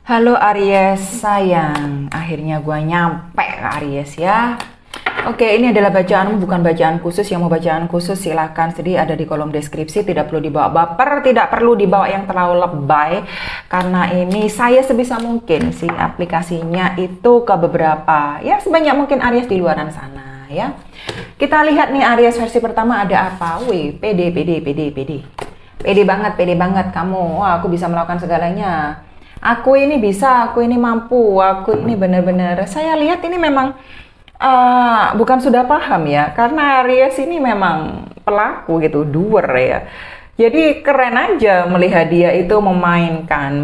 Halo Aries sayang, akhirnya gua nyampe ke Aries ya. Oke, ini adalah bacaanmu, bukan bacaan khusus. Yang mau bacaan khusus silahkan, jadi ada di kolom deskripsi. Tidak perlu dibawa baper, tidak perlu dibawa yang terlalu lebay. Karena ini saya sebisa mungkin sih aplikasinya itu ke beberapa, ya sebanyak mungkin Aries di luaran sana ya. Kita lihat nih Aries versi pertama ada apa? Wih, pede. Pede banget kamu. Wah, aku bisa melakukan segalanya. Aku ini bisa, aku ini mampu, aku ini benar-benar. Saya lihat ini memang bukan sudah paham ya, karena Aries ini memang pelaku gitu, doer ya. Jadi keren aja melihat dia itu memainkan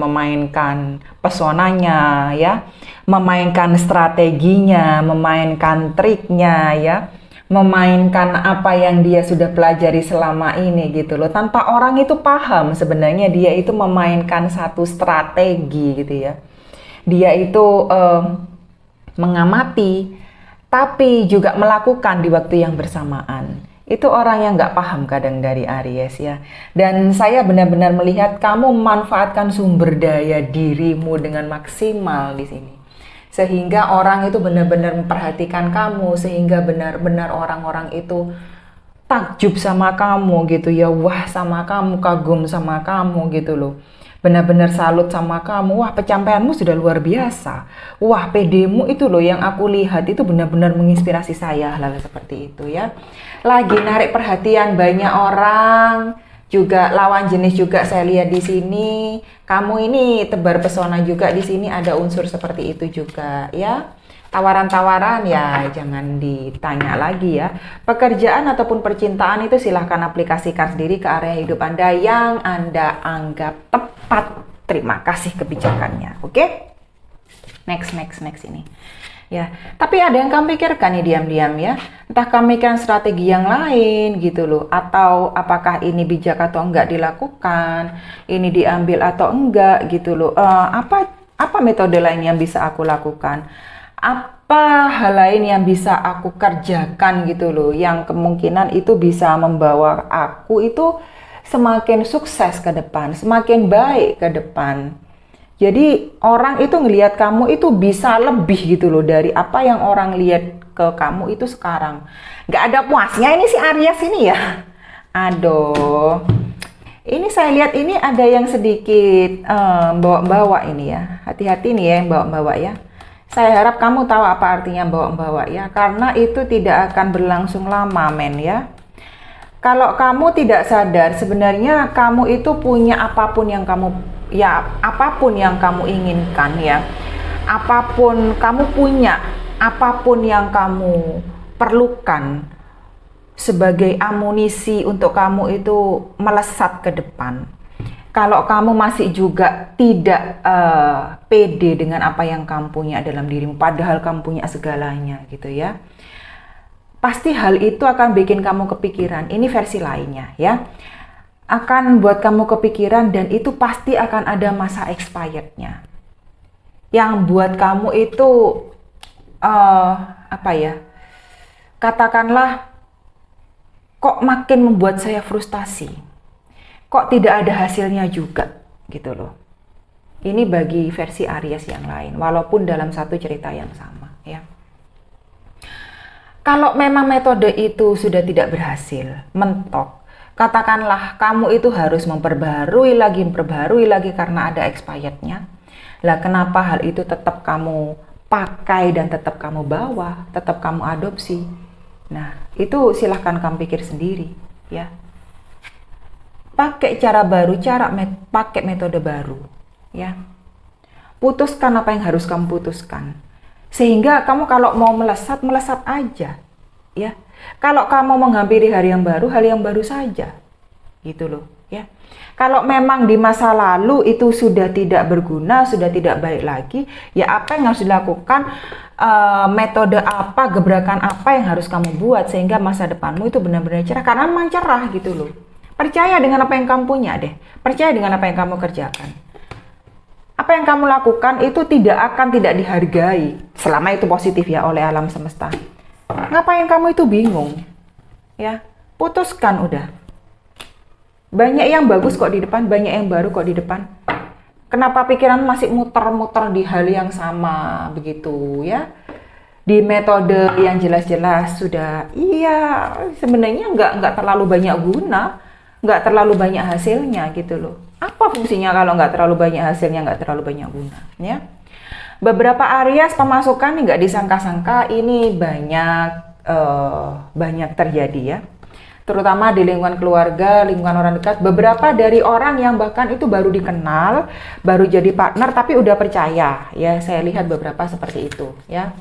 pesonanya ya, memainkan strateginya, memainkan triknya ya, memainkan apa yang dia sudah pelajari selama ini gitu loh, tanpa orang itu paham sebenarnya dia itu memainkan satu strategi gitu ya. Dia itu mengamati tapi juga melakukan di waktu yang bersamaan. Itu orang yang nggak paham kadang dari Aries ya. Dan saya benar-benar melihat kamu memanfaatkan sumber daya dirimu dengan maksimal di sini. Sehingga orang itu benar-benar memperhatikan kamu, sehingga benar-benar orang-orang itu takjub sama kamu gitu ya. Wah, sama kamu, kagum sama kamu gitu loh. Benar-benar salut sama kamu. Wah, pencapaianmu sudah luar biasa. Wah, pedemu itu loh yang aku lihat itu benar-benar menginspirasi saya, hal seperti itu ya. Lagi narik perhatian banyak orang. Juga lawan jenis juga saya lihat di sini. Kamu ini tebar pesona juga di sini, ada unsur seperti itu juga ya. Tawaran-tawaran ya jangan ditanya lagi ya. Pekerjaan ataupun percintaan itu silahkan aplikasikan sendiri ke area hidup Anda yang Anda anggap tepat. Terima kasih kebijakannya. Oke? Next ini. Ya, tapi ada yang kamu pikirkan nih diam-diam ya. Entah kamu mikirkan strategi yang lain gitu loh, atau apakah ini bijak atau enggak dilakukan, ini diambil atau enggak gitu loh. Apa metode lain yang bisa aku lakukan? Apa hal lain yang bisa aku kerjakan gitu loh, yang kemungkinan itu bisa membawa aku itu semakin sukses ke depan, semakin baik ke depan. Jadi orang itu ngelihat kamu itu bisa lebih gitu loh dari apa yang orang lihat ke kamu itu sekarang. Nggak ada puasnya ini si Aries ini ya. Aduh. Ini saya lihat ini ada yang sedikit bawa-bawa ini ya. Hati-hati nih ya yang bawa-bawa ya. Saya harap kamu tahu apa artinya bawa-bawa ya. Karena itu tidak akan berlangsung lama men ya. Kalau kamu tidak sadar sebenarnya kamu itu punya apapun yang kamu inginkan ya, apapun kamu punya, apapun yang kamu perlukan sebagai amunisi untuk kamu itu melesat ke depan. Kalau kamu masih juga tidak pede dengan apa yang kamu punya dalam dirimu, padahal kamu punya segalanya gitu ya, pasti hal itu akan bikin kamu kepikiran. Ini versi lainnya ya, akan buat kamu kepikiran dan itu pasti akan ada masa expirednya yang buat kamu itu katakanlah kok makin membuat saya frustasi, kok tidak ada hasilnya juga gitu loh. Ini bagi versi Aries yang lain walaupun dalam satu cerita yang sama ya. Kalau memang metode itu sudah tidak berhasil, mentok, katakanlah kamu itu harus memperbarui lagi karena ada expirednya. Lah kenapa hal itu tetap kamu pakai dan tetap kamu bawa, tetap kamu adopsi? Nah, itu silahkan kamu pikir sendiri ya. Pakai cara baru, pakai metode baru ya. Putuskan apa yang harus kamu putuskan. Sehingga kamu kalau mau melesat aja ya. Kalau kamu menghampiri hal yang baru saja gitu loh ya. Kalau memang di masa lalu itu sudah tidak berguna, sudah tidak baik lagi, ya apa yang harus dilakukan, metode apa, gebrakan apa yang harus kamu buat sehingga masa depanmu itu benar-benar cerah, karena memang cerah gitu loh. Percaya dengan apa yang kamu punya deh, percaya dengan apa yang kamu kerjakan. Apa yang kamu lakukan itu tidak dihargai selama itu positif ya oleh alam semesta. Ngapain kamu itu bingung ya, putuskan udah. Banyak yang bagus kok di depan, banyak yang baru kok di depan. Kenapa pikiran masih muter-muter di hal yang sama begitu ya? Di metode yang jelas-jelas sudah, iya sebenarnya nggak terlalu banyak guna, nggak terlalu banyak hasilnya gitu loh. Apa fungsinya kalau nggak terlalu banyak hasilnya, nggak terlalu banyak guna ya? Beberapa Aries pemasukan nggak disangka-sangka ini banyak terjadi ya, terutama di lingkungan keluarga, lingkungan orang dekat. Beberapa dari orang yang bahkan itu baru dikenal, baru jadi partner tapi udah percaya ya. Saya lihat beberapa seperti itu ya.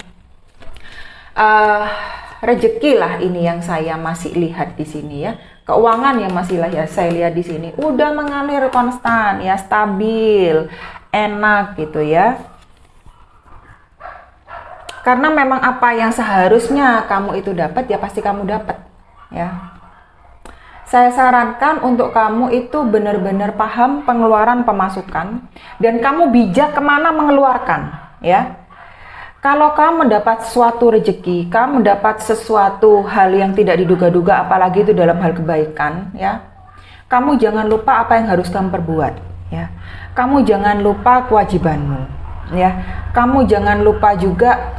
Rezeki lah ini yang saya masih lihat di sini ya. Keuangan yang masih lah ya saya lihat di sini udah mengalir konstan ya, stabil, enak gitu ya. Karena memang apa yang seharusnya kamu itu dapat ya pasti kamu dapat ya. Saya sarankan untuk kamu itu benar-benar paham pengeluaran pemasukan dan kamu bijak kemana mengeluarkan ya. Kalau kamu mendapat suatu rezeki, kamu mendapat sesuatu hal yang tidak diduga-duga, apalagi itu dalam hal kebaikan ya, kamu jangan lupa apa yang harus kamu perbuat ya. Kamu jangan lupa kewajibanmu ya. Kamu jangan lupa juga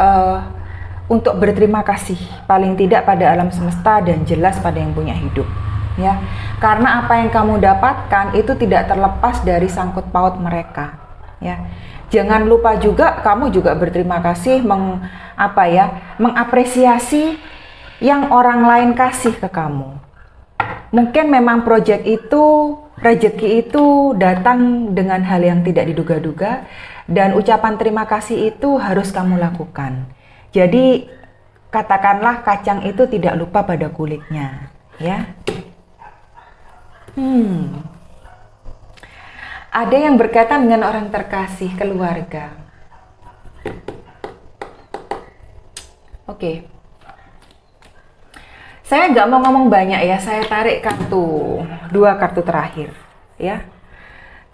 untuk berterima kasih paling tidak pada alam semesta dan jelas pada yang punya hidup ya. Karena apa yang kamu dapatkan itu tidak terlepas dari sangkut paut mereka ya. Jangan lupa juga kamu juga berterima kasih mengapresiasi yang orang lain kasih ke kamu. Mungkin memang proyek itu, rezeki itu datang dengan hal yang tidak diduga-duga dan ucapan terima kasih itu harus kamu lakukan. Jadi katakanlah kacang itu tidak lupa pada kulitnya ya. Ada yang berkaitan dengan orang terkasih, keluarga. Oke. Saya nggak mau ngomong banyak ya, saya tarik dua kartu terakhir ya.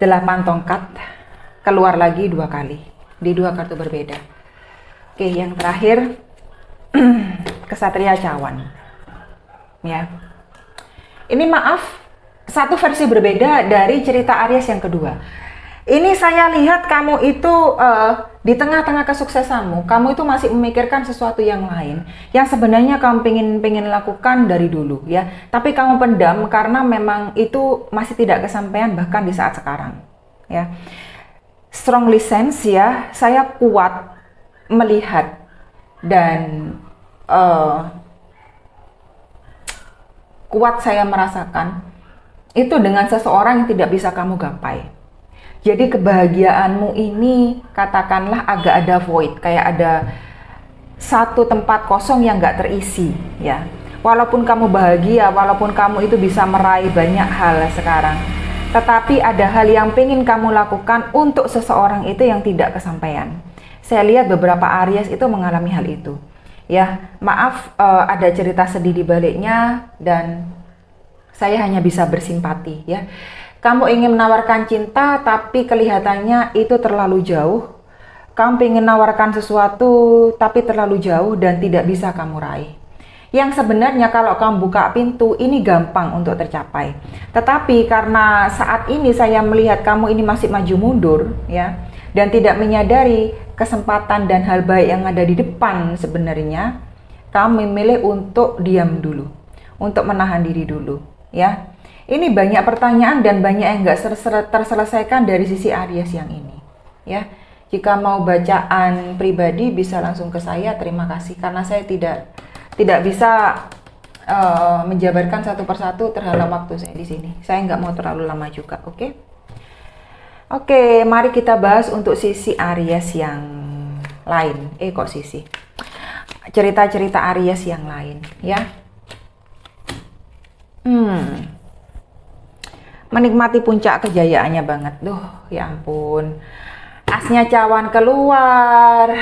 8 tongkat, keluar lagi 2 kali, di 2 kartu berbeda. Oke, yang terakhir, Kesatria Cawan. Ya. Ini maaf, satu versi berbeda dari cerita Aries yang kedua. Ini saya lihat kamu itu di tengah-tengah kesuksesanmu, kamu itu masih memikirkan sesuatu yang lain yang sebenarnya kamu pengen lakukan dari dulu ya. Tapi kamu pendam karena memang itu masih tidak kesampaian bahkan di saat sekarang ya. Strongly sense ya, saya kuat melihat dan kuat saya merasakan itu dengan seseorang yang tidak bisa kamu gapai. Jadi kebahagiaanmu ini katakanlah agak ada void, kayak ada satu tempat kosong yang gak terisi ya. Walaupun kamu bahagia, walaupun kamu itu bisa meraih banyak hal sekarang, tetapi ada hal yang pengen kamu lakukan untuk seseorang itu yang tidak kesampaian. Saya lihat beberapa Aries itu mengalami hal itu ya. Maaf, ada cerita sedih di baliknya dan saya hanya bisa bersimpati ya. Kamu ingin menawarkan cinta tapi kelihatannya itu terlalu jauh. Kamu ingin menawarkan sesuatu tapi terlalu jauh dan tidak bisa kamu raih. Yang sebenarnya kalau kamu buka pintu ini gampang untuk tercapai. Tetapi karena saat ini saya melihat kamu ini masih maju mundur ya, dan tidak menyadari kesempatan dan hal baik yang ada di depan sebenarnya, kamu memilih untuk diam dulu, untuk menahan diri dulu ya. Ini banyak pertanyaan dan banyak yang nggak terselesaikan dari sisi Aries yang ini ya. Jika mau bacaan pribadi bisa langsung ke saya. Terima kasih karena saya tidak bisa menjabarkan satu persatu terhadap waktu saya di sini. Saya nggak mau terlalu lama juga, oke? Oke, mari kita bahas untuk sisi Aries yang lain. Cerita-cerita Aries yang lain ya. Menikmati puncak kejayaannya banget. Duh, ya ampun. Asnya Cawan keluar,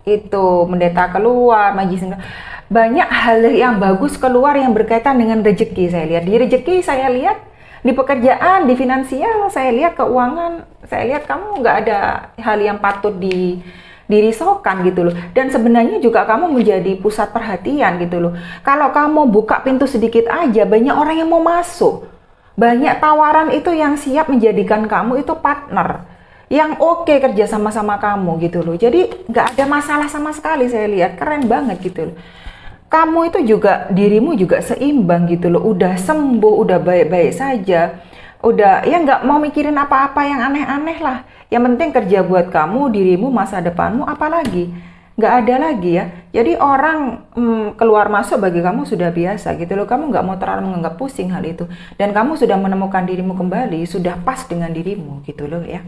itu Pendeta keluar, Magician keluar. Banyak hal yang bagus keluar yang berkaitan dengan rezeki. Saya lihat di rezeki, saya lihat di pekerjaan, di finansial, saya lihat keuangan, saya lihat kamu nggak ada hal yang patut dirisaukan gitu loh. Dan sebenarnya juga kamu menjadi pusat perhatian gitu loh. Kalau kamu buka pintu sedikit aja, banyak orang yang mau masuk. Banyak tawaran itu yang siap menjadikan kamu itu partner. yang oke kerja sama-sama kamu gitu loh. Jadi nggak ada masalah sama sekali, saya lihat keren banget gitu loh. Kamu itu juga, dirimu juga seimbang gitu loh, udah sembuh, udah baik-baik saja, udah ya nggak mau mikirin apa-apa yang aneh-aneh lah. Yang penting kerja buat kamu, dirimu, masa depanmu, apalagi nggak ada lagi ya. Jadi orang keluar masuk bagi kamu sudah biasa gitu loh. Kamu nggak mau terlalu menganggap pusing hal itu, dan kamu sudah menemukan dirimu kembali, sudah pas dengan dirimu gitu loh ya.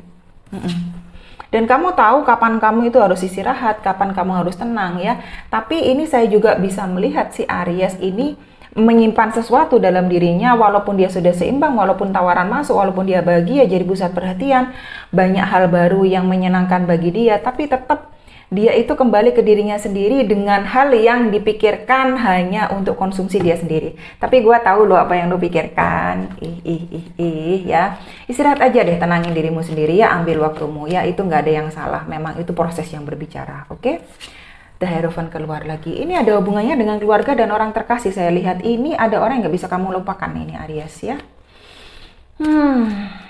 Dan kamu tahu kapan kamu itu harus istirahat, kapan kamu harus tenang ya. Tapi ini saya juga bisa melihat si Aries ini menyimpan sesuatu dalam dirinya, walaupun dia sudah seimbang, walaupun tawaran masuk, walaupun dia bahagia jadi pusat perhatian, banyak hal baru yang menyenangkan bagi dia, tapi tetap dia itu kembali ke dirinya sendiri dengan hal yang dipikirkan hanya untuk konsumsi dia sendiri. Tapi gue tahu loh apa yang lo pikirkan. Ya. Istirahat aja deh, tenangin dirimu sendiri ya, ambil waktumu ya, itu nggak ada yang salah. Memang itu proses yang berbicara, oke? The Hierophant keluar lagi. Ini ada hubungannya dengan keluarga dan orang terkasih. Saya lihat ini ada orang yang nggak bisa kamu lupakan ini Aries ya.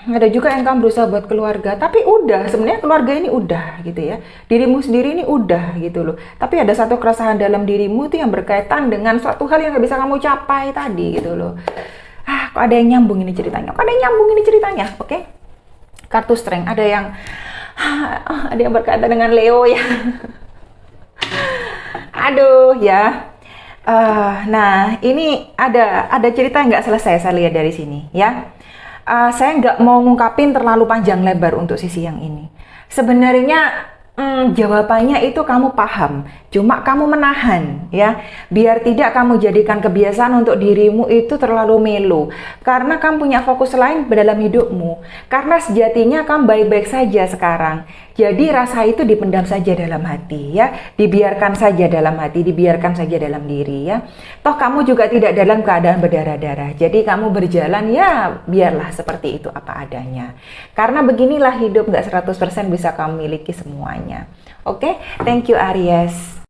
Ada juga yang kamu berusaha buat keluarga, tapi udah, sebenarnya keluarga ini udah gitu ya. Dirimu sendiri ini udah gitu loh. Tapi ada satu keresahan dalam dirimu itu yang berkaitan dengan suatu hal yang nggak bisa kamu capai tadi gitu loh. Kok ada yang nyambung ini ceritanya? Oke? Kartu Strength, ada yang berkaitan dengan Leo ya. Aduh ya. Nah, ini ada cerita yang nggak selesai saya lihat dari sini ya. Saya nggak mau ngungkapin terlalu panjang lebar untuk sisi yang ini. Sebenarnya jawabannya itu kamu paham, cuma kamu menahan ya, biar tidak kamu jadikan kebiasaan untuk dirimu itu terlalu melo, karena kamu punya fokus lain dalam hidupmu, karena sejatinya kamu baik-baik saja sekarang. Jadi rasa itu dipendam saja dalam hati ya, dibiarkan saja dalam hati, dibiarkan saja dalam diri ya. Toh kamu juga tidak dalam keadaan berdarah-darah, jadi kamu berjalan ya biarlah seperti itu apa adanya. Karena beginilah hidup, nggak 100% bisa kamu miliki semuanya. Oke, thank you Aries.